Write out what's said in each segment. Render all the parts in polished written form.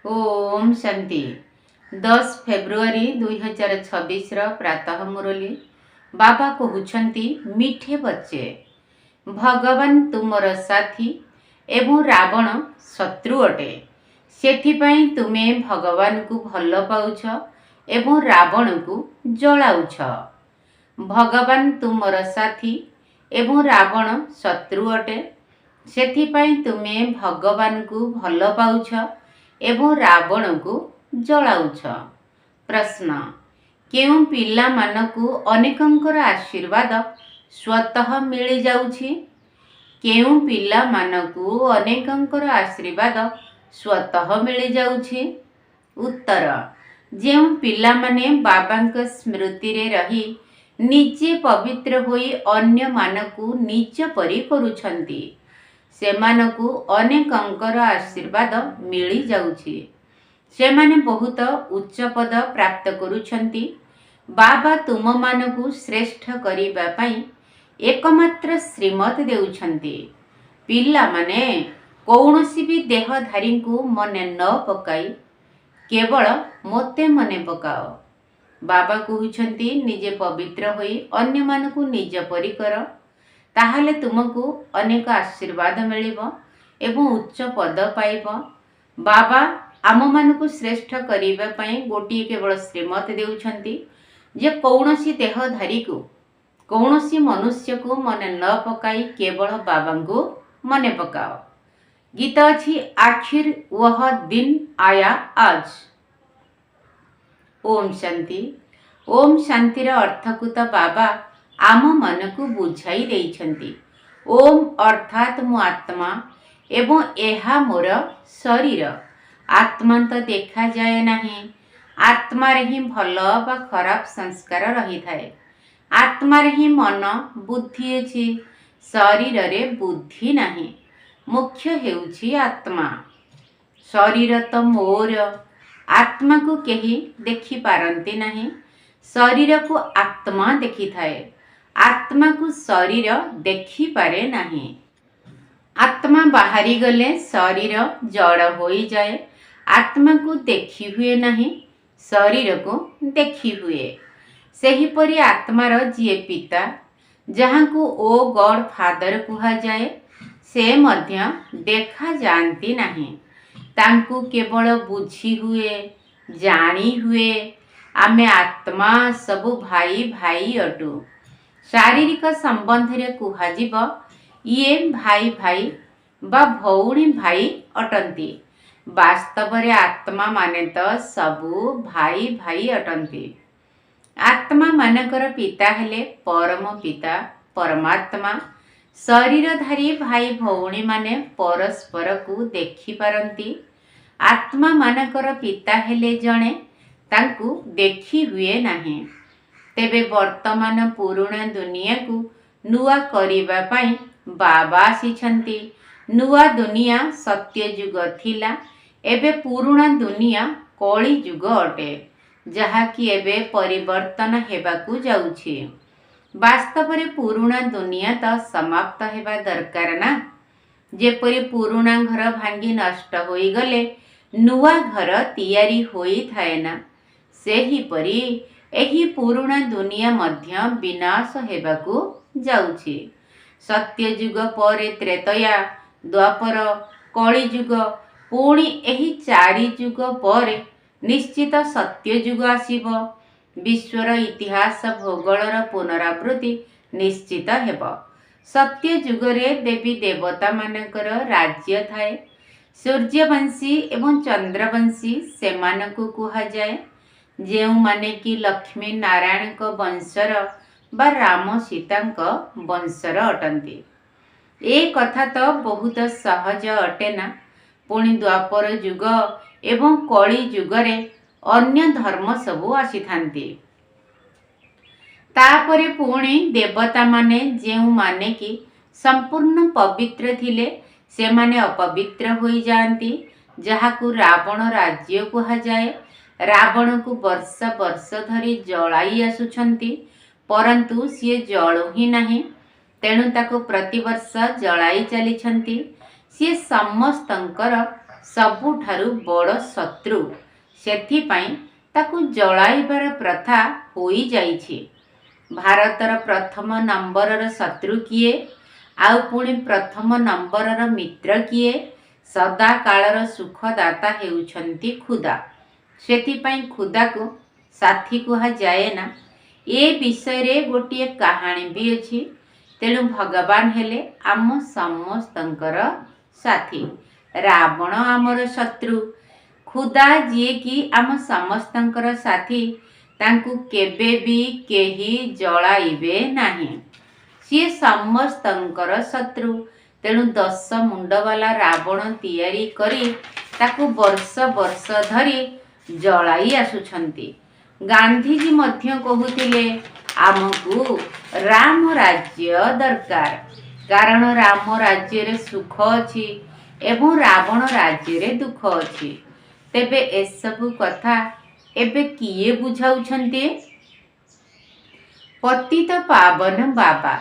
Om Shanti 10 February 2026 प्रातः मुरली बाबा कहउछंती मीठे बच्चे भगवान तुमर साथी एवं रावण शत्रु अटे सेथिपाई तुमे भगवान को भल पाउछ एवं रावण को जलाउछ। भगवान तुमर साथी एवं रावण शत्रु अटे सेथिपाई तुमे भगवान को भल पाउछ एवं रावण को जलाउछ। प्रश्न केउं पिला मानकु अनेकंकर आशीर्वाद स्वतः मिली जाउछि? केउं पिला मानकु अनेकंकर आशीर्वाद स्वतः मिली जाउछि? उत्तर जेउं पिला माने बाबांक स्मृति रे रही निजे पवित्र होई अन्य मानकु निज परि करूछंती सेमानकु अनेकंकर आशीर्वाद मिली जाउछि। सेमाने बहुत उच्च पद प्राप्त करूछंती। बाबा तुम मानकु श्रेष्ठ करिबा पई एकमात्र श्रीमत देउछंती। पिला माने कौनसी भी देहधारी को मने न पकाई केवल मोते मने पकाओ। बाबा कहउछंती निजे पवित्र होई अन्य मानकु निज परि कर ताहले तुमको अनेक आशीर्वाद मिलिब एवं उच्च पद पाइब। बाबा आम मानकु श्रेष्ठ करिबा पई गोटिए केवल श्रीमत देउछंती जे कौनसी देहधारी को कौनसी मनुष्य को मने न पकाई केवल बाबा को मने पकाओ। गीत अछि आखिर वह दिन आया आज। ओम शांति। ओम शांतिर अर्थ को तो बाबा आम मन को बुझाई देइछंती। ओम अर्थात मु आत्मा एवं एहा मोर शरीर। आत्मा तो देखा जाए नहीं। आत्मा रे ही भल बा खराब संस्कार रही थाए। आत्मा रे ही मन बुद्धि अछि। शरीर रे बुद्धि नहीं। मुख्य हेउछि आत्मा। शरीर तो मोर। आत्मा को केही देखि पारंती नहीं। शरीर को आत्मा देखि थाए। आत्मा को शरीर देखि पारे नहीं। आत्मा बाहरी गले शरीर जड़ होई जाए। आत्मा को देखि हुए नहीं शरीर को देखि हुए। सही परी आत्मार जिए पिता जहाँ को ओ गॉड फादर कुहा जाए से मध्य देखा जानती नहीं। तांकु केवल बुझी हुए जानी हुए। आमे आत्मा सबु भाई भाई अटू। शारीरिक संबंध रे कुहाजिब ये भाई भाई बा भौणी भाई अटंती। वास्तव रे आत्मा माने तो सबु भाई भाई अटंती। आत्मा मानकर पिता हेले परम पिता परमात्मा। शरीरधारी भाई भौणी माने परस्पर को देखि पारंती। आत्मा मानकर पिता हेले जणे तांकु देखि हुए नहीं। तेबे वर्तमान पुराणा दुनिया को नुआ करिबा पई बाबा आसीछंती। नुआ दुनिया सत्य युग थिला एबे पुराणा दुनिया कली युग अटे जहा कि एबे परिवर्तन हेबाकू जाउछि। वास्तव रे पुराणा दुनिया तो समाप्त हेबा दरकार ना। जेपरि पुराणा घर भांगी नष्ट होई गले नुआ घर तैयारी होई थाए ना सेही परी एही पुराणा दुनिया मध्य विनाश हेबाकू जाउछि। सत्य युग परे त्रेतया द्वापर कली युग पुणी एही चारि युग परे निश्चित सत्य युग आसीब। विश्वर इतिहास भूगोलर पुनरावृत्ति निश्चित हेब। सत्य युगरे देवी देवता मानकर राज्य थाए। सूर्यवंशी एवं चंद्रवंशी सेमानकु कुहा जाए जेउ माने कि लक्ष्मी नारायण को वंशर बा राम सीता को वंशर अटंती। ए कथा तो बहुत सहज अटे ना। पुणी द्वापर युग एवं कली युगरे अन्य धर्म सबु आसी थांती। तापरे पुणी देवता माने जेउ माने कि संपूर्ण पवित्र थिले से माने अपवित्र होई जांती जहाकू रावण राज्य कुहा जाए। रावण को वर्ष वर्ष धरी जलाई आसुछंती परंतु सी जळु ही नहीं। तेणु ताको प्रतिवर्ष जलाई चलीछंती। सी समस्तंकर ସବୁଠାରୁ ବଡ଼ ଶତ୍ରୁ। ସେଥିପାଇଁ ତାକୁ ଜଳାଇବାର ପ୍ରଥା ହୋଇଯାଇଛି। ଭାରତର ପ୍ରଥମ ନମ୍ବରର ଶତ୍ରୁ କିଏ? ଆଉ ପୁଣି ପ୍ରଥମ ନମ୍ବରର ମିତ୍ର କିଏ? ସଦାକାଳର ସୁଖଦାତା ହେଉଛନ୍ତି ଖୁଦା। ସେଥିପାଇଁ ଖୁଦାକୁ ସାଥୀ କୁହାଯାଏ ନା। ଏ ବିଷୟରେ ଗୋଟିଏ କାହାଣୀ ବି ଅଛି। ତେଣୁ ଭଗବାନ ହେଲେ ଆମ ସମସ୍ତଙ୍କର ସାଥୀ। ରାବଣ ଆମର ଶତ୍ରୁ। ଖୁଦା ଯିଏକି ଆମ ସମସ୍ତଙ୍କର ସାଥୀ, ତାଙ୍କୁ କେବେ ବି କେହି ଜଳାଇବେ ନାହିଁ। ସିଏ ସମସ୍ତଙ୍କର ଶତ୍ରୁ। ତେଣୁ 10 ମୁଣ୍ଡବାଲା ରାବଣ ତିଆରି କରି ତାକୁ ବର୍ଷ ବର୍ଷ ଧରି ଜଳାଇ ଆସୁଛନ୍ତି। ଗାନ୍ଧୀଜୀ ମଧ୍ୟ କହୁଥିଲେ ଆମକୁ ରାମ ରାଜ୍ୟ ଦରକାର, କାରଣ ରାମ ରାଜ୍ୟରେ ସୁଖ ଅଛି ଏବଂ ରାବଣ ରାଜ୍ୟରେ ଦୁଃଖ ଅଛି। ତେବେ ଏସବୁ କଥା ଏବେ କିଏ ବୁଝାଉଛନ୍ତି? ପତିତ ପାବନ ବାବା।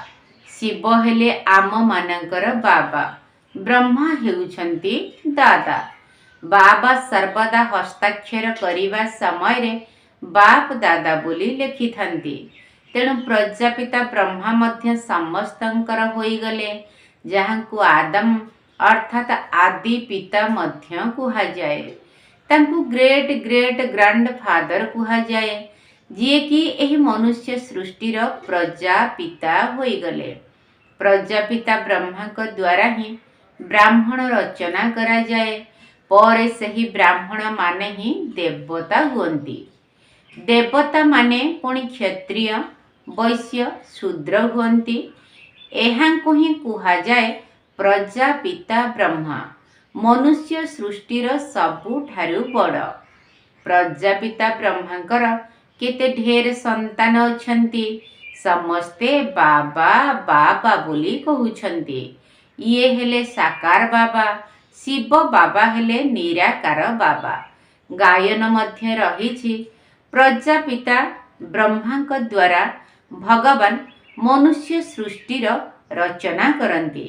ଶିବ ହେଲେ ଆମମାନଙ୍କର ବାବା। ବ୍ରହ୍ମା ହେଉଛନ୍ତି ଦାଦା। ବାବା ସର୍ବଦା ହସ୍ତାକ୍ଷର କରିବା ସମୟରେ ବାପ ଦାଦା ବୋଲି ଲେଖିଥାନ୍ତି। ତେଣୁ ପ୍ରଜାପିତା ବ୍ରହ୍ମା ମଧ୍ୟ ସମସ୍ତଙ୍କର ହୋଇଗଲେ, ଯାହାଙ୍କୁ ଆଦମ ଅର୍ଥାତ୍ ଆଦି ପିତା ମଧ୍ୟ କୁହାଯାଏ। ତାଙ୍କୁ ଗ୍ରେଟ୍ ଗ୍ରେଟ୍ ଗ୍ରାଣ୍ଡ ଫାଦର କୁହାଯାଏ, ଯିଏକି ଏହି ମନୁଷ୍ୟ ସୃଷ୍ଟିର ପ୍ରଜାପିତା ହୋଇଗଲେ। ପ୍ରଜାପିତା ବ୍ରହ୍ମାଙ୍କ ଦ୍ୱାରା ହିଁ ବ୍ରାହ୍ମଣ ରଚନା କରାଯାଏ। ପରେ ସେହି ବ୍ରାହ୍ମଣମାନେ ହିଁ ଦେବତା ହୁଅନ୍ତି। ଦେବତାମାନେ ପୁଣି କ୍ଷତ୍ରିୟ, ବୈଶ୍ୟ, ଶୂଦ୍ର ହୁଅନ୍ତି। ଏହାଙ୍କୁ ହିଁ କୁହାଯାଏ ପ୍ରଜାପିତା ବ୍ରହ୍ମା, ମନୁଷ୍ୟ ସୃଷ୍ଟିର ସବୁଠାରୁ ବଡ଼। ପ୍ରଜାପିତା ବ୍ରହ୍ମାଙ୍କର କେତେ ଢେର ସନ୍ତାନ ଅଛନ୍ତି। ସମସ୍ତେ ବାବା ବାବା ବୋଲି କହୁଛନ୍ତି। ଇଏ ହେଲେ ସାକାର ବାବା, ଶିବ ବାବା ହେଲେ ନିରାକାର ବାବା। ଗାୟନ ମଧ୍ୟ ରହିଛି, ପ୍ରଜାପିତା ବ୍ରହ୍ମାଙ୍କ ଦ୍ୱାରା ଭଗବାନ ମନୁଷ୍ୟ ସୃଷ୍ଟିର ରଚନା କରନ୍ତି।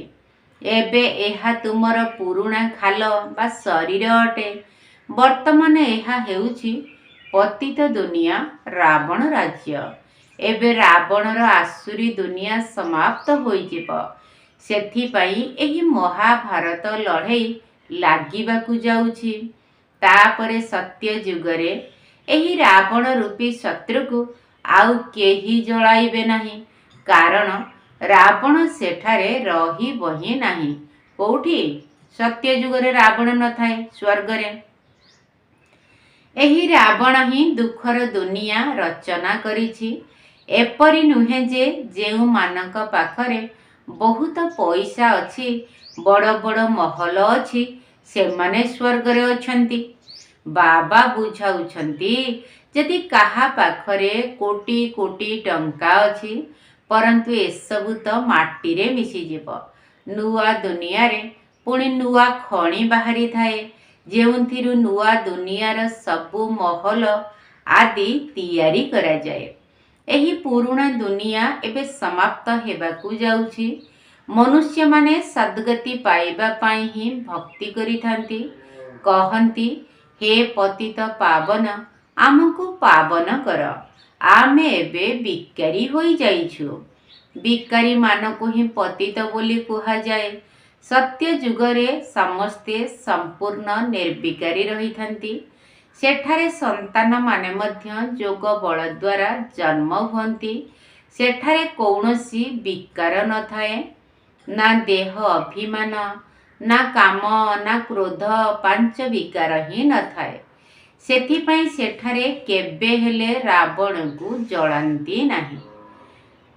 ଏବେ ଏହା ତୁମର ପୁରୁଣା ଖାଲ ବା ଶରୀର ଅଟେ। ବର୍ତ୍ତମାନ ଏହା ହେଉଛି ପତିତ ଦୁନିଆ, ରାବଣ ରାଜ୍ୟ। ଏବେ ରାବଣର ଆସୁରୀ ଦୁନିଆ ସମାପ୍ତ ହୋଇଯିବ। ସେଥିପାଇଁ ଏହି ମହାଭାରତ ଲଢ଼େଇ ଲାଗିବାକୁ ଯାଉଛି। ତାପରେ ସତ୍ୟ ଯୁଗରେ ଏହି ରାବଣ ରୂପୀ ଶତ୍ରୁକୁ ଆଉ କେହି ଜଳାଇବେ ନାହିଁ, କାରଣ ରାବଣ ସେଠାରେ ରହିବ ହିଁ ନାହିଁ। କୋଉଠି? ସତ୍ୟ ଯୁଗରେ ରାବଣ ନଥାଏ, ସ୍ୱର୍ଗରେ। ଏହି ରାବଣ ହିଁ ଦୁଃଖର ଦୁନିଆ ରଚନା କରିଛି। ଏପରି ନୁହେଁ ଯେ ଯେଉଁମାନଙ୍କ ପାଖରେ ବହୁତ ପଇସା ଅଛି, ବଡ଼ ବଡ଼ ମହଲ ଅଛି, ସେମାନେ ସ୍ୱର୍ଗରେ ଅଛନ୍ତି। ବାବା ବୁଝାଉଛନ୍ତି, ଯଦି କାହା ପାଖରେ କୋଟି କୋଟି ଟଙ୍କା ଅଛି, ପରନ୍ତୁ ଏସବୁ ତ ମାଟିରେ ମିଶିଯିବ। ନୂଆ ଦୁନିଆରେ ପୁଣି ନୂଆ ଖଣି ବାହାରିଥାଏ, ଯେଉଁଥିରୁ ନୂଆ ଦୁନିଆର ସବୁ ମହଲ ଆଦି ତିଆରି କରାଯାଏ। ଏହି ପୁରୁଣା ଦୁନିଆ ଏବେ ସମାପ୍ତ ହେବାକୁ ଯାଉଛି। ମନୁଷ୍ୟମାନେ ସଦ୍ଗତି ପାଇବା ପାଇଁ ହିଁ ଭକ୍ତି କରିଥାନ୍ତି। କହନ୍ତି, ହେ ପତିତ ପାବନ, ଆମକୁ ପାବନ କର। ଆମେ ଏବେ ବିକାରୀ ହୋଇଯାଇଛୁ। ବିକାରୀମାନଙ୍କୁ ହିଁ ପତିତ ବୋଲି କୁହାଯାଏ। ସତ୍ୟ ଯୁଗରେ ସମସ୍ତେ ସମ୍ପୂର୍ଣ୍ଣ ନିର୍ବିକାରୀ ରହିଥାନ୍ତି। ସେଠାରେ ସନ୍ତାନମାନେ ମଧ୍ୟ ଯୋଗ ବଳ ଦ୍ୱାରା ଜନ୍ମ ହୁଅନ୍ତି। ସେଠାରେ କୌଣସି ବିକାର ନଥାଏ, ନା ଦେହ ଅଭିମାନ, ନା କାମ, ନା କ୍ରୋଧ, 5 ବିକାର ହିଁ ନଥାଏ। ସେଥିପାଇଁ ସେଠାରେ କେବେ ହେଲେ ରାବଣକୁ ଜଳାନ୍ତି ନାହିଁ।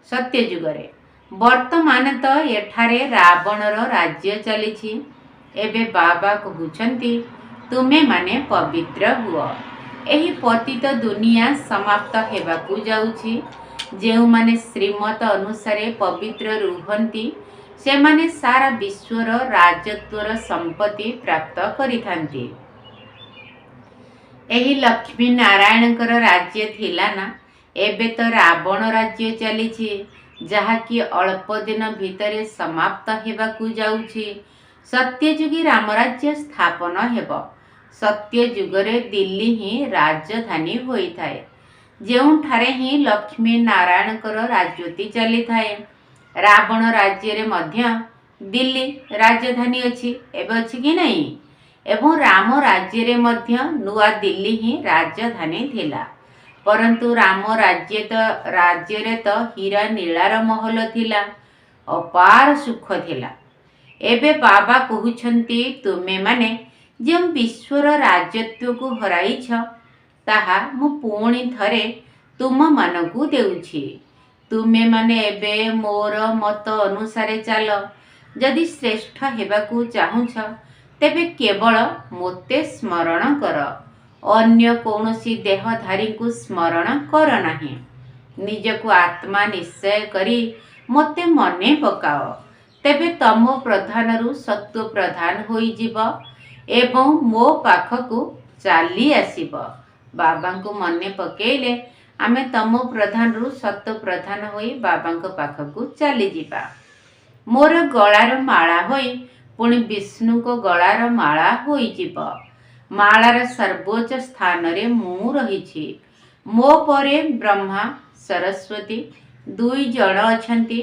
ସତ୍ୟ ଯୁଗରେ ବର୍ତ୍ତମାନ ତ ଏଠାରେ ରାବଣର ରାଜ୍ୟ ଚାଲିଛି। ଏବେ ବାବା କହୁଛନ୍ତି, ତୁମେମାନେ ପବିତ୍ର ହୁଅ। ଏହି ପତିତ ଦୁନିଆ ସମାପ୍ତ ହେବାକୁ ଯାଉଛି। ଯେଉଁମାନେ ଶ୍ରୀମତ ଅନୁସାରେ ପବିତ୍ର ରୁହନ୍ତି, ସେମାନେ ସାରା ବିଶ୍ୱର ରାଜତ୍ୱର ସମ୍ପତ୍ତି ପ୍ରାପ୍ତ କରିଥାନ୍ତି। ଏହି ଲକ୍ଷ୍ମୀ ନାରାୟଣଙ୍କର ରାଜ୍ୟ ଥିଲା ନା? ଏବେ ତ ରାବଣ ରାଜ୍ୟ ଚାଲିଛି, ଯାହାକି ଅଳ୍ପ ଦିନ ଭିତରେ ସମାପ୍ତ ହେବାକୁ ଯାଉଛି। सत्ययुगी रामराज्य स्थापन हेब। सत्ययुगरे दिल्ली ही राजधानी होइथाए, ଯେଉଁଠାରେ ହିଁ ଲକ୍ଷ୍ମୀ ନାରାୟଣଙ୍କର ରାଜତ୍ୱ ଚାଲିଥାଏ। ରାବଣ ରାଜ୍ୟରେ ମଧ୍ୟ ଦିଲ୍ଲୀ ରାଜଧାନୀ ଅଛି, ଏବେ ଅଛି କି ନାହିଁ? ଏବଂ ରାମ ରାଜ୍ୟରେ ମଧ୍ୟ ନୂଆ ଦିଲ୍ଲୀ ହିଁ ରାଜଧାନୀ ଥିଲା। परंतु राम राज्य तो हीरा नीलार महल थिला, अपार सुख थिला। एबे बाबा कहउछंती तुमे माने जे विश्वर राजत्व को हराइछ ताहा मु पुणी थरे तुम मानकु देउछि। तुमे माने एबे मोर मत अनुसारे चाल। जदि श्रेष्ठ हेबाकु चाहुछ तेबे केवल मोते स्मरण कर, अन्य कौनसी देहधारी को स्मरण कर नाही। निजकु आत्मा निश्चय करी मोते मने पकाओ, तेबे तम प्रधान रु सत्व प्रधान होई जीव एवं मो पाखकु चाली आसीब। बाबा को मने पकेले आमे तम प्रधान रु सत्व प्रधान होई बाबा को पाखकु चाली जीवा। मोर गଳାର माला होई पुणी विष्णु को गଳାର माला होई जीव। मालार सर्वोच्च स्थान रे मु रहिछि। मो परे ब्रह्मा सरस्वती दुई जण अछंती।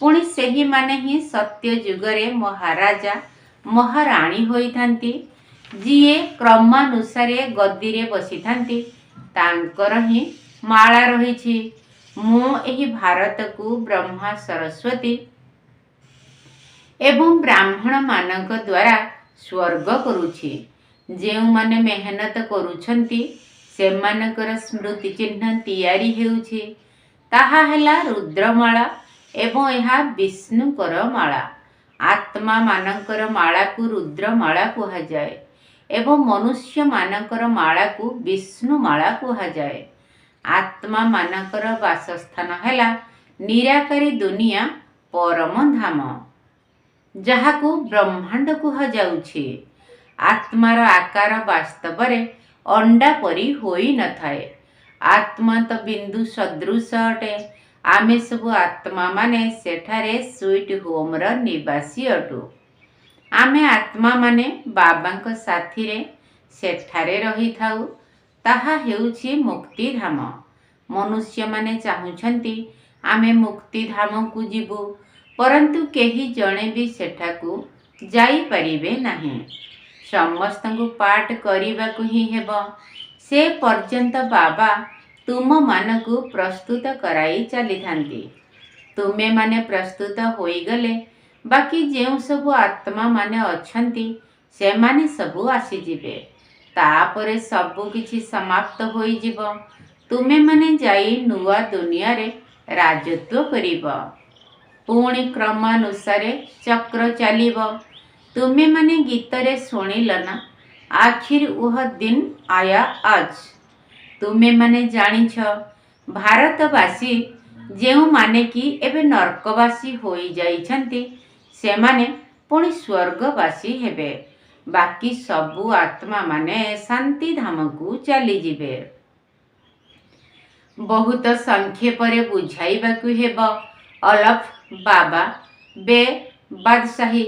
पुणी सेही माने ही सत्य जुगरे महाराजा महाराणी होई थांती। जिए क्रमानुसारे गद्दी रे बसी थांती तांकर ही माला रहिछि। मु एही भारत को ब्रह्मा सरस्वती एवं ब्राह्मण मानक द्वारा स्वर्ग करुछि। जेउ माने मेहनत करुछंती सेमानकर स्मृति चिन्ह तैयारी हेउछि। ताहा हेला रुद्रमाला एवं यहा विष्णुकर माला। आत्मा मानकर माला को रुद्रमाला कहा जाए एवं मनुष्य मानकर माला को विष्णुमाला कहा जाए। आत्मा मानकर वासस्थान हेला निराकारी दुनिया परम धाम, जहाकू ब्रह्मांड कहा जाउछि। आत्मार आकार वास्तव रे अंडा परी होई न थाए। आत्मा तो बिंदु सदृश अटे। आमे सबु आत्मा माने सेठारे स्वीट होम र निवासी अटु। आमे आत्मा माने बाबांक साथी रे सेठारे रही थाउ। ताहा हेउछि मुक्ति धाम। मनुष्य माने चाहुछंती आमे मुक्ति धाम को जीवु, परंतु केही जणे भी सेठाकू जाई परिबे नाही। समस्तंकु पाठ करिबाकु ही हेब। से पर्यंत बाबा तुम मानकु प्रस्तुत कराई चली थांती। तुमे माने प्रस्तुत होई गले बाकी जेउ सबु आत्मा माने अछंती से माने सबु आसी जिवे। तापरे सबु किछि समाप्त होई जीव। तुमे माने जाई नुआ दुनिया रे राजत्व करिब। पुणी क्रमानुसारे चक्र चलिब। तुमे माने गीतरे सुनिल ना, आखिर वह दिन आया आज। तुमे माने जानिछ भारतवासी जेउ माने कि एबे नरकवासी होई जाइछंती से माने पुणी स्वर्गवासी हेबे। बाकी सबु आत्मा माने शांति धाम को चली जिवे। बहुत संक्षेप रे बुझाइबाकु हेब। अलफ बाबा बे बादशाही।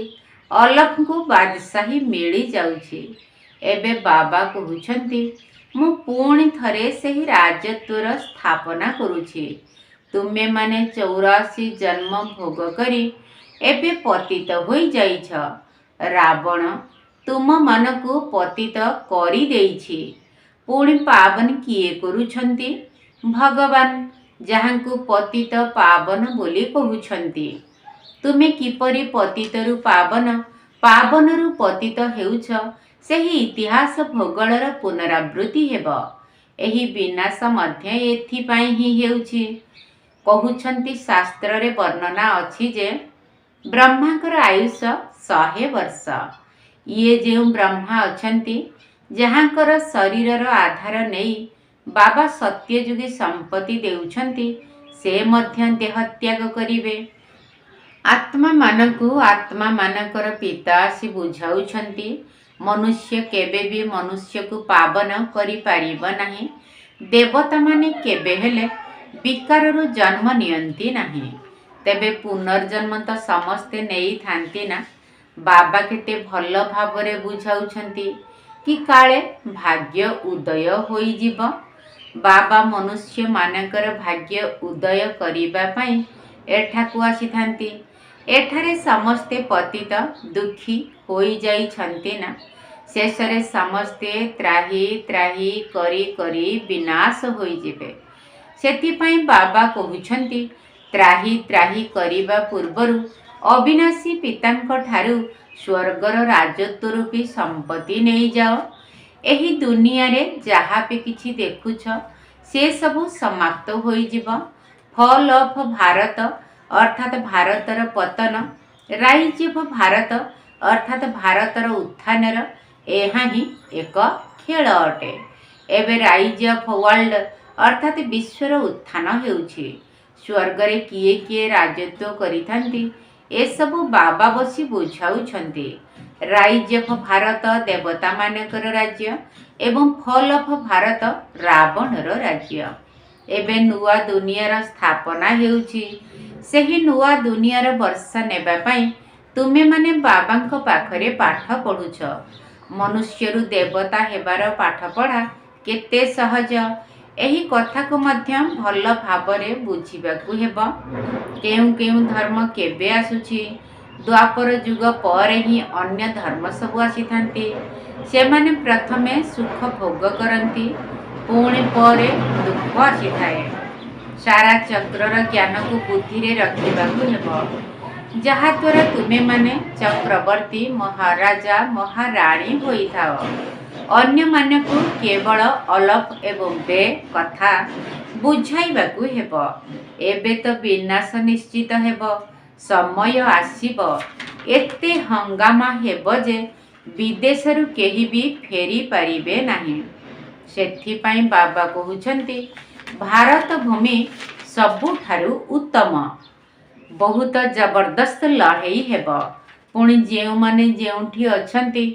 अलफ को बादशाही मिली जाउछि। एबे बाबा कहउछंती मु पुणी थरे सेही राजत्वर स्थापना करुछि। तुमे माने 84 जन्म भोग करी एबे पतित होई जाइछ। रावण तुम मानकु पतित करी देइछि। पुणी पावन किए करुछंती? भगवान, जहांकु पतित पावन बोली कहउछंती। तुमे किपरि पतितरु पावन पावनरु पतित हेउछ, सेही इतिहास भूगोलर पुनरावृत्ति हेब। एही विनाश मध्य एथिपाई ही हेउछि। कहउछंती शास्त्र रे वर्णना अछि जे ब्रह्माकर आयुष 100 वर्ष। ये जेउ ब्रह्मा अछंती जहांकर शरीरर आधार नेई बाबा सत्ययुगी संपत्ति देउछंती, से मध्य देह त्याग करिवे। आत्मा मानकु आत्मा मानकर पिता आसी बुझाउछंती मनुष्य केबे भी मनुष्य को पावन करि पारिब नाही। देवता माने केबे हेले विकाररु जन्म नियंती नाही। तेबे पुनर्जन्म तो समस्ते नेई थांती ना। बाबा केते भल भावरे बुझाउछंती कि काले भाग्य उदय होई जीव। बाबा मनुष्य मानकर भाग्य उदय करिबा पई एठाकू आसीथांती। एठारे समस्ते पतित दुखी होई जाइछंती ना। शेषरे समस्ते त्राही त्राही करी करी विनाश होई जिवे। सेथिपाई बाबा कहुछंती त्राही त्राही करिबा पूर्वरु अविनाशी पितांक ठारू स्वर्गर राजत्व रूपी संपत्ति नहीं जाओ। एही दुनिया रे जहाँ भी किछि देखुछ से सबु समाप्त होई जीव। फॉल ऑफ भारत अर्थात भारतर पतन, राइज ऑफ भारत अर्थात भारतर उत्थानर एहा ही एक खेल अटे। एबे राइज ऑफ वर्ल्ड अर्थात विश्वर उत्थान हेउछि। स्वर्गरे किए किए राजत्व करिथांती ए सबु बाबा बसी बुझाउछंती। राइज ऑफ भारत देवता मानकर राज्य एवं फॉल ऑफ भारत रावणर राज्य। एबे नुआ दुनियार स्थापना हेउछि। सेही नुआ दुनियार वर्षा नेबा पई तुमे माने बाबांक पाखरे पाठ पढुछ। मनुष्यरु देवता हेबार पाठ पढ़ा केते सहज। एही कथा को मध्य भल भावरे बुझिबाकू हेबो। केउ केउ धर्म केबे आसुछि? द्वापर युग पर ही अन्य धर्म सब आसीथांती। सेमाने प्रथमे सुख भोग करंती, पुणी पर दुख आसीथाए। सारा चक्रर ज्ञान को बुद्धि रे रखिबाकू हेबो, जहा द्वारा तुमे माने चक्रवर्ती महाराजा महाराणी होई थाओ। अन्य माने को केवल अलप एवं बे कथा बुझाइबाकू हेबो। एबे तो विनाश निश्चित हेबो, समय आसीब, एते हंगामा हेबो जे विदेशरु केही भी फेरी पारिबे नाही। सेथिपाई बाबा कहुछंती भारत भूमि सबुठारु उत्तम। बहुत जबरदस्त लड़ाई हेबो। पुणी जेउ माने जेउठी अछंती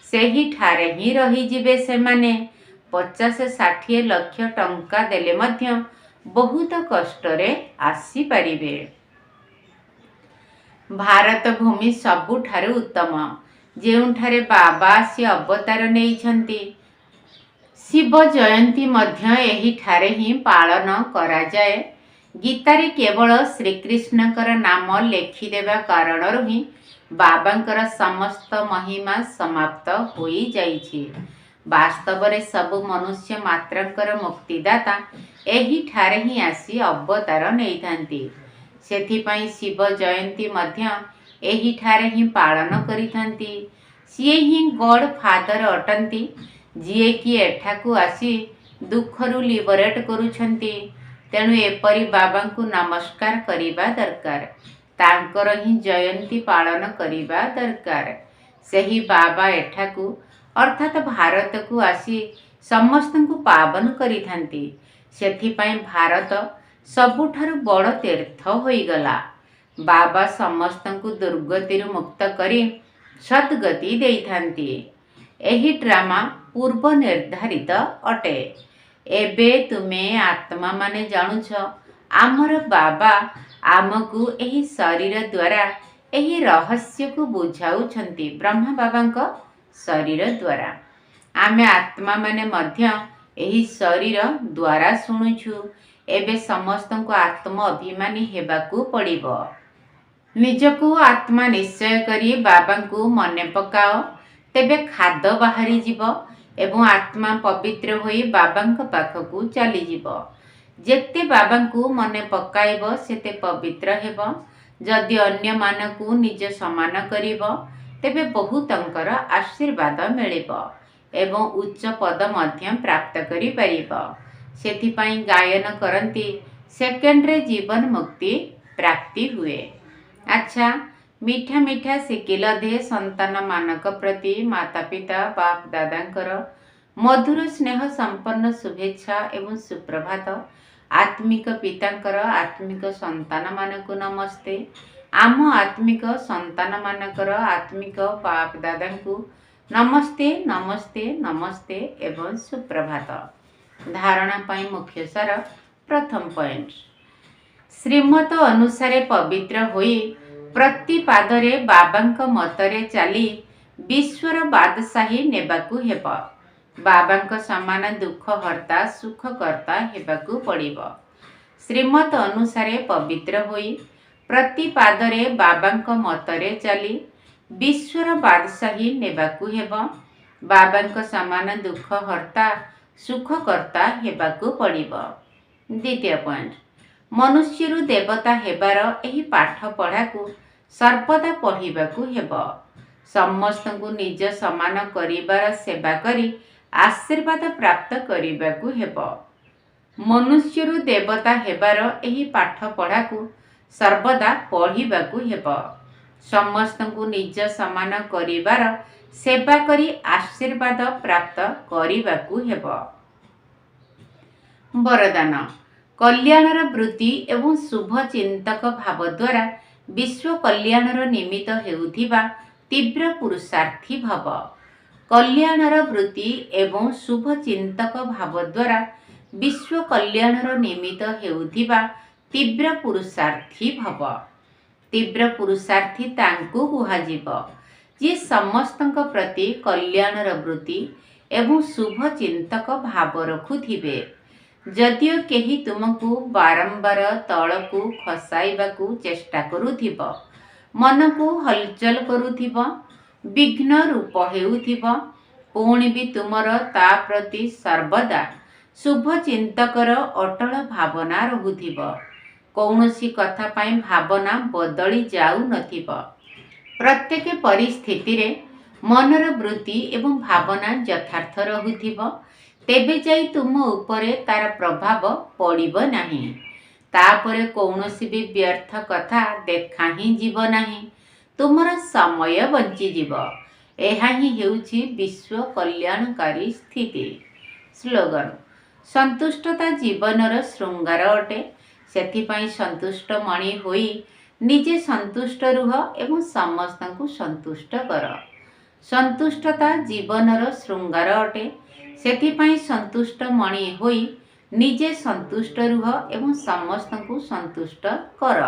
सेही ठारे ही रही जिबे। सेमाने 50-60 लक्ष टंका देले मध्य बहुत कष्टरे आसी पारिबे। भारत भूमि सबुठारु उत्तम, जेउठारे बाबा आसी अवतार नेइछंती। शिव जयंती मध्य एही ठारे ही पालन करा जाए। गीतारे केवल श्रीकृष्णकर नाम लेखिदेवा कारणरु ही बाबांकर समस्त महिमा समाप्त होई जाइछि। वास्तव रे सबु मनुष्य मात्रकर मुक्तिदाता एही ठारे ही आसी अवतार नेइथांती। सेथिपाई शिव जयंती मध्य एही ठारे ही पालन करिथांती। सिए ही गॉड फादर अटंती, जिए कि एठाकू आसी दुखरु लिबरेट करुछंती। तेणु एपरी बाबा को नमस्कार करिबा दरकार, तांकर ही जयंती पालन करिबा दरकार। सेही बाबा एठाकू अर्थात भारत को आसी समस्त को पावन करिथांती। सेथिपाई भारत सबुठारु बड़ तीर्थ होईगला। बाबा समस्त को दुर्गति मुक्त करी सद्गति देइथांती। एही ड्रामा पूर्व निर्धारित अटे। एबे तुमे आत्मा माने जानुछ आमर बाबा आमकू एही शरीर द्वारा एही रहस्य को बुझाउछंती। ब्रह्मा बाबांक शरीर द्वारा आमे आत्मा माने मध्य एही शरीर द्वारा शुणुछु। एबे समस्त को आत्म अभिमानी हेबाकू पड़िबो। निजकू आत्मा निश्चय करी बाबा को मने पकाओ, तेबे खाद बाहरी जीव एवं आत्मा पवित्र होई बाबांक पाखकू चली जीव। जेते बाबांकू मने पकाइबो सेते पवित्र हेबो। जदि अन्य मानकू निज समान करिबो तेबे बहुतंकर आशीर्वाद मिलिबो एवं उच्च पद मध्य प्राप्त करि परिबो। सेथिपाई गायन करंती सेकेंड रे जीवन मुक्ति प्राप्ति हुए। अच्छा, मीठा मीठा शिकिल दे संतान मानक प्रति माता पिता बाप दादांकर मधुर स्नेह संपन्न शुभेच्छा एवं सुप्रभात। आत्मिक पितांकर आत्मिक संतान मानक नमस्ते। आम आत्मिक संतान मानकर आत्मिक बाप दादांकु नमस्ते नमस्ते नमस्ते एवं सुप्रभात। धारणा पाई मुख्य सार प्रथम पॉइंट, श्रीमत अनुसारे पवित्र होई प्रति पादरे बाबांक मतरे चली विश्वर बादशाही नेबाकू हेब। बाबांक समान दुख हर्ता सुख कर्ता हेबाकू पड़िब। श्रीमत अनुसारे पवित्र होई प्रति पादरे बाबांक मतरे चली विश्वर बादशाही नेबाकू हेब। बाबांक समान दुख हर्ता सुख कर्ता हेबाकू पड़िब। द्वितीय पॉइंट, मनुष्यरू देवता हेबार एही पाठ पढ़ाकू सर्वदा पढ़िबाकू हेब। समस्तंकु निज समान करिबार सेवा करी आशीर्वाद प्राप्त करिबाकू हेब। मनुष्यरू देवता हेबार एही पाठ पढ़ाकू सर्वदा पढ़िबाकू हेब। समस्तंकु निज समान करिबार सेवा करी आशीर्वाद प्राप्त करिबाकू हेब। वरदान, कल्याणर वृत्ति एवं शुभ चिंतक भाव द्वारा विश्व कल्याणर निमित्त हेउथिबा तीव्र पुरुषार्थी भव। कल्याणर वृत्ति एवं शुभ चिंतक भाव द्वारा विश्व कल्याणर निमित्त हेउथिबा तीव्र पुरुषार्थी भव। तीव्र पुरुषार्थी तांकु कुहाजिब जे समस्तंक प्रति कल्याणर वृत्ति एवं शुभ चिंतक भाव रखुथिबे। जदियो केही तुमको बारंबार तलकू खसाइबाकू चेष्टा करुथिब, मन को हलचल करुथिब, विघ्न रूप हेउथिब, पुणी भी तुमर ता प्रति सर्वदा शुभ चिंतकर अटल भावना रहुथिब। कौनसी कथा पाई भावना बदली जाऊ नथिब। प्रत्येक परिस्थिति रे मनर वृत्ति एवं भावना यथार्थ रहुथिब, तेबे जाई तुम उपरे तार प्रभाव पड़िब नाही। तापरे कौनसी भी व्यर्थ कथा देखा ही जीव नाही। तुमर समय बंची जीव। एहा ही हेउछि विश्व कल्याणकारी स्थिति। स्लोगन, संतुष्टता जीवनर श्रृंगार अटे। सेथिपाई संतुष्ट मणि होई निजे संतुष्ट रुह एवं समस्तंकु संतुष्ट कर। संतुष्टता जीवनर श्रृंगार अटे। सेथिपाई संतुष्ट मणि होई निजे संतुष्ट रुह एवं समस्तंकु संतुष्ट कर।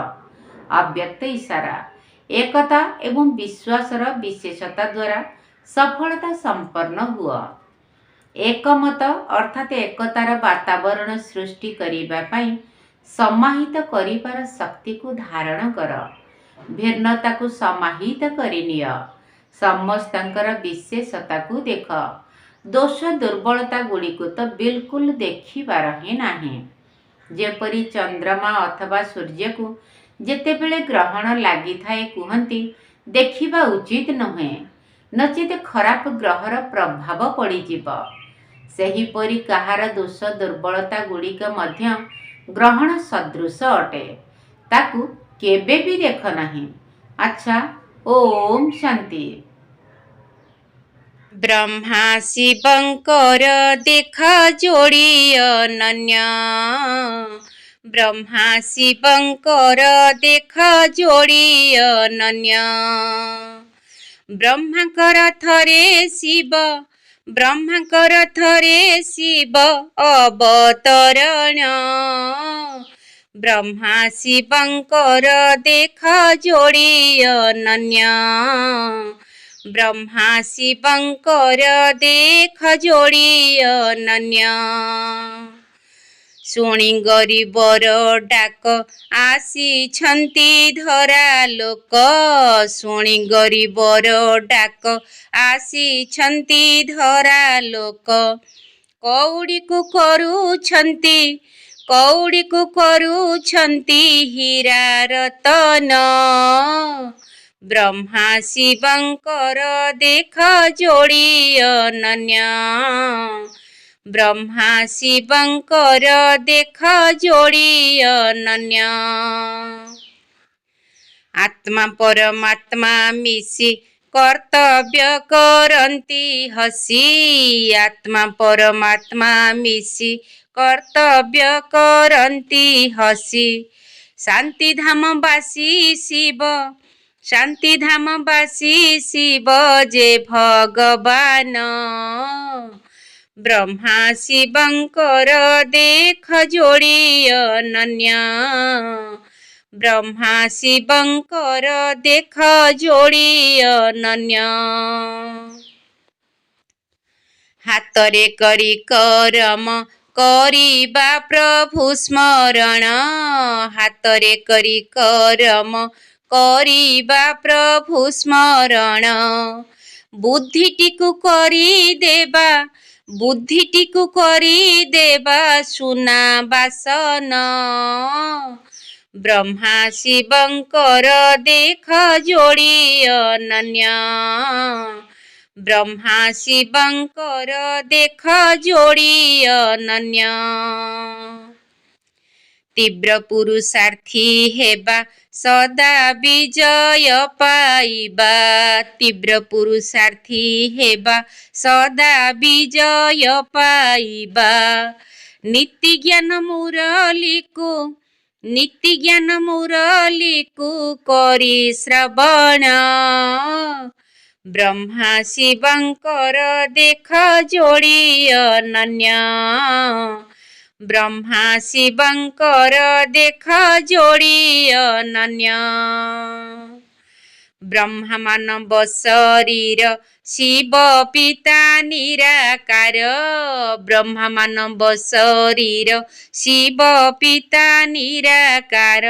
अव्यक्त इशारा, एकता एवं विश्वासर विशेषता द्वारा सफलता संपन्न हुआ। एकमत अर्थात एकतार वातावरण सृष्टि करिबा पाई समाहित करिबार शक्ति को धारण कर। भिन्नता को समाहित करिनिय। समस्तंकर विशेषता को देख। दोष दुर्बलता गुड़ी को तो बिल्कुल देखिबार ही नाही। जेपरी चंद्रमा अथवा सूर्य को जेतेबेले ग्रहण लागि थाए कुहंती देखिबा उचित नहे, नचेत खराब ग्रहर प्रभाव पड़िजिब। सेहीपरि कहार दोष दुर्बलता गुड़िक मध्य ग्रहण सदृश अटे, ताकू केबे भी देख नाही। अच्छा, ओम शांति। ब्रह्मा शिवंकर देखा जोड़ी अनन्य। ब्रह्मा शिवंकर देखा जोड़ी अनन्य। ब्रह्माकर थरे शिव, ब्रह्माकर थरे शिव अवतरण। ब्रह्मा शिवंकर देखा जोड़ी अनन्य। ब्रह्मा शिवंकर देख जोड़ी अनन्य। शुणी गरीबर डाक आसीछंती धरा लोक। शुणी गरीबर डाक आसीछंती धरा लोक। कौड़ी को करूछंती, कौड़ी को करूछंती हीरा रतन। ब्रह्मा शिवंकर देख जोड़ी अनन्य। ब्रह्मा शिवंकर देख जोड़ी अनन्य। आत्मा परमात्मा मिशी कर्तव्य करंती हसी। आत्मा परमात्मा मिशी कर्तव्य करंती हसी। शांति धाम बासी शिव, शांति धाम बासी शिव जे भगवान। ब्रह्मा शिवंकर देख जोड़ी अनन्य। ବ୍ରହ୍ମା ଶିବଙ୍କର ଦେଖ ଯୋଡ଼ି ଅନନ୍ୟ। ହାତରେ କରି କରମ କରିବା ପ୍ରଭୁ ସ୍ମରଣ, ହାତରେ କରି କରମ କରିବା ପ୍ରଭୁ ସ୍ମରଣ। ବୁଦ୍ଧିଟିକୁ କରିଦେବା, ବୁଦ୍ଧିଟିକୁ କରିଦେବା ସୁନା ବାସନ। ବ୍ରହ୍ମା ଶିବଙ୍କର ଦେଖ ଯୋଡ଼ି ଅନନ୍ୟ, ବ୍ରହ୍ମା ଶିବଙ୍କର ଦେଖ ଯୋଡ଼ି ଅନନ୍ୟ। ତୀବ୍ର ପୁରୁଷାର୍ଥୀ ହେବା ସଦା ବିଜୟ ପାଇବା, ତୀବ୍ର ପୁରୁଷାର୍ଥୀ ହେବା ସଦା ବିଜୟ ପାଇବା। ନୀତି ଜ୍ଞାନ ମୁରଲିକୁ, ନୀତି ଜ୍ଞାନ ମୁରଲିକୁ କରି ଶ୍ରବଣ। ବ୍ରହ୍ମା ଶିବଙ୍କର ଦେଖ ଯୋଡ଼ି ଅନନ୍ୟ, ବ୍ରହ୍ମା ଶିବଙ୍କର ଦେଖ ଯୋଡ଼ି ଅନନ୍ୟ। ବ୍ରହ୍ମା ମାନବ ଶରୀର ଶିବ ପିତା ନିରାକାର, ବ୍ରହ୍ମା ମାନବ ଶରୀର ଶିବ ପିତା ନିରାକାର।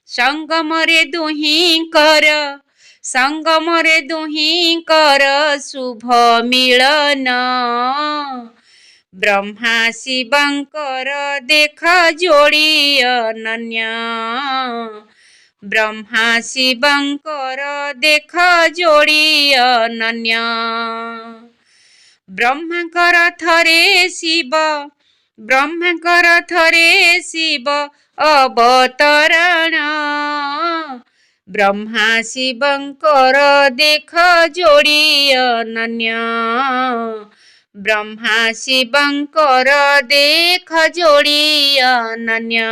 ସଙ୍ଗମରେ ଦୁହିଁଙ୍କର, ସଙ୍ଗମରେ ଦୁହିଁଙ୍କର ଶୁଭ ମିଳନ। ବ୍ରହ୍ମା ଶିବଙ୍କର ଦେଖ ଯୋଡ଼ି ଅନନ୍ୟ, ବ୍ରହ୍ମା ଶିବଙ୍କର ଦେଖ ଯୋଡ଼ି ଅନନ୍ୟ। ବ୍ରହ୍ମାଙ୍କର ଥରେ ଶିବ, ବ୍ରହ୍ମାଙ୍କର ଥରେ ଶିବ ଅବତରଣ। ବ୍ରହ୍ମା ଶିବଙ୍କର ଦେଖ ଯୋଡ଼ି ଅନନ୍ୟ, ବ୍ରହ୍ମା ଶିବଙ୍କର ଦେଖ ଯୋଡ଼ି ଅନନ୍ୟ।